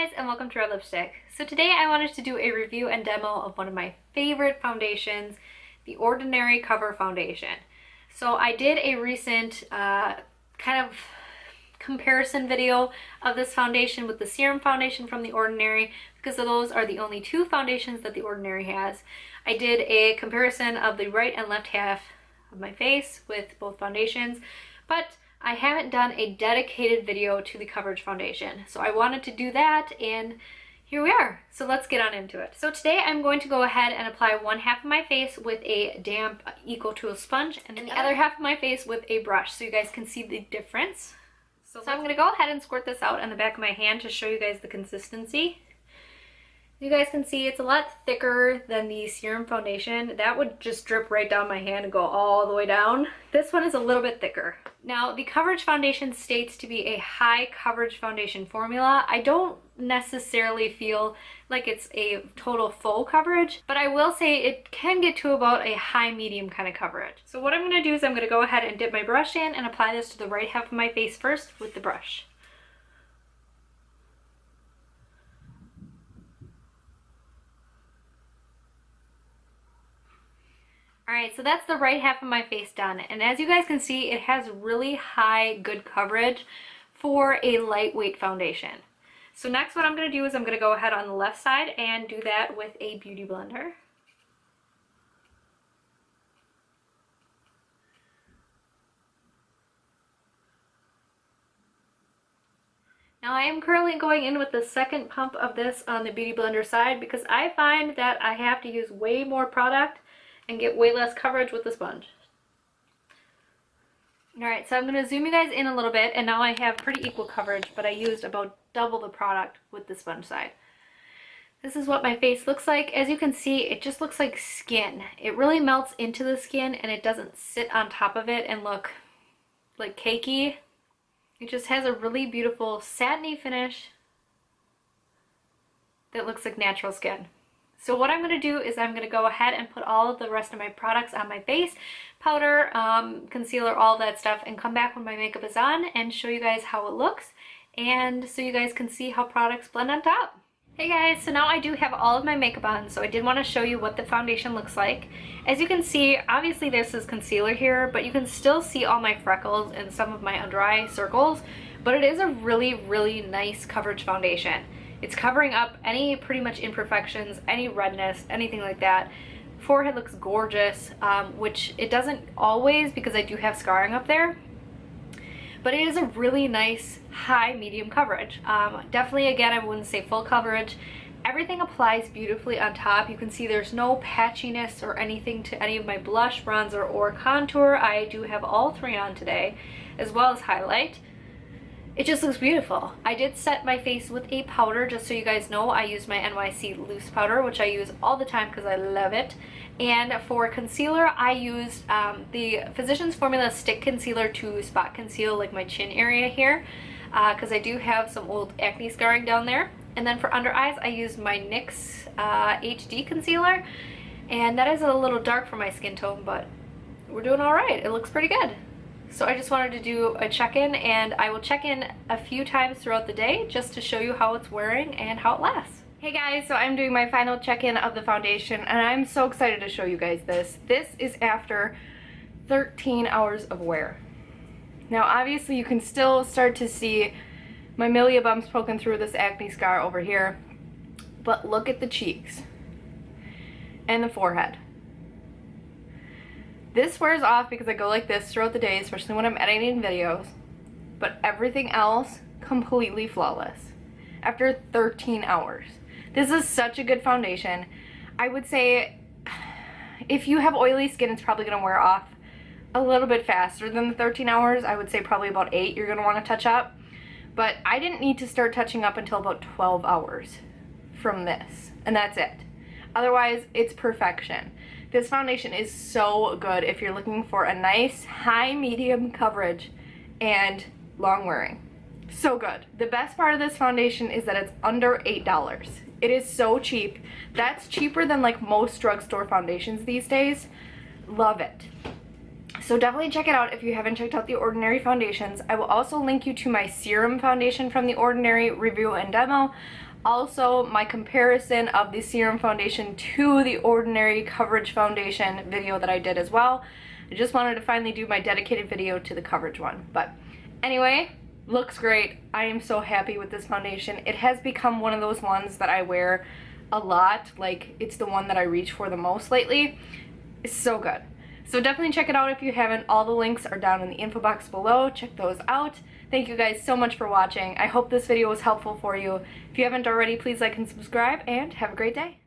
guys, and welcome to our lipstick. So today I wanted to do a review and demo of one of my favorite foundations, the Ordinary Cover Foundation. So I did a recent kind of comparison video of this foundation with the Serum Foundation from The Ordinary, because those are the only two foundations that The Ordinary has. I did a comparison of the right and left half of my face with both foundations, but I haven't done a dedicated video to the coverage foundation. So I wanted to do that, and here we are. So let's get on into it. So today I'm going to go ahead and apply one half of my face with a damp Eco Tool sponge and the other half of my face with a brush so you guys can see the difference. So I'm going to go ahead and squirt this out on the back of my hand to show you guys the consistency. You guys can see it's a lot thicker than the Serum Foundation. That would just drip right down my hand and go all the way down. This one is a little bit thicker. Now, the coverage foundation states to be a high coverage foundation formula. I don't necessarily feel like it's a total full coverage, but I will say it can get to about a high medium kind of coverage. So what I'm going to do is I'm going to go ahead and dip my brush in and apply this to the right half of my face first with the brush. Alright, so that's the right half of my face done, and as you guys can see, it has really high, good coverage for a lightweight foundation. So next what I'm going to do is I'm going to go ahead on the left side and do that with a beauty blender. Now I am currently going in with the second pump of this on the beauty blender side because I find that I have to use way more product and get way less coverage with the sponge. Alright, so I'm going to zoom you guys in a little bit, and now I have pretty equal coverage, but I used about double the product with the sponge side. This is what my face looks like. As you can see, it just looks like skin. It really melts into the skin and it doesn't sit on top of it and look like cakey. It just has a really beautiful satiny finish that looks like natural skin. So what I'm going to do is I'm going to go ahead and put all of the rest of my products on my face, powder, concealer, all that stuff, and come back when my makeup is on and show you guys how it looks, and so you guys can see how products blend on top. Hey guys, so now I do have all of my makeup on, so I did want to show you what the foundation looks like. As you can see, obviously this is concealer here, but you can still see all my freckles and some of my under eye circles, but it is a really, really nice coverage foundation. It's covering up any pretty much imperfections, any redness, anything like that. Forehead looks gorgeous, which it doesn't always because I do have scarring up there. But it is a really nice high medium coverage. Definitely, again, I wouldn't say full coverage. Everything applies beautifully on top. You can see there's no patchiness or anything to any of my blush, bronzer, or contour. I do have all three on today, as well as highlight. It just looks beautiful. I did set my face with a powder, just so you guys know. I use my NYC loose powder, which I use all the time because I love it. And for concealer, I used the Physicians Formula Stick Concealer to spot conceal like my chin area here, because I do have some old acne scarring down there. And then for under eyes, I used my NYX HD Concealer, and that is a little dark for my skin tone, but we're doing all right. It looks pretty good. So I just wanted to do a check-in, and I will check in a few times throughout the day just to show you how it's wearing and how it lasts. Hey guys, so I'm doing my final check-in of the foundation, and I'm so excited to show you guys this. This is after 13 hours of wear. Now obviously you can still start to see my milia bumps poking through this acne scar over here, but look at the cheeks and the forehead. This wears off because I go like this throughout the day, especially when I'm editing videos, but everything else completely flawless after 13 hours. This is such a good foundation. I would say if you have oily skin, it's probably going to wear off a little bit faster than the 13 hours. I would say probably about 8 you're going to want to touch up, but I didn't need to start touching up until about 12 hours from this, and that's it. Otherwise, it's perfection. This foundation is so good if you're looking for a nice high medium coverage and long wearing. So good. The best part of this foundation is that it's under $8. It is so cheap. That's cheaper than like most drugstore foundations these days. Love it. So definitely check it out if you haven't checked out the Ordinary foundations. I will also link you to my Serum foundation from the Ordinary review and demo. Also, my comparison of the serum foundation to the Ordinary Coverage Foundation video that I did as well. I just wanted to finally do my dedicated video to the coverage one. But anyway, looks great. I am so happy with this foundation. It has become one of those ones that I wear a lot. Like, it's the one that I reach for the most lately. It's so good. So definitely check it out if you haven't. All the links are down in the info box below. Check those out. Thank you guys so much for watching. I hope this video was helpful for you. If you haven't already, please like and subscribe, and have a great day.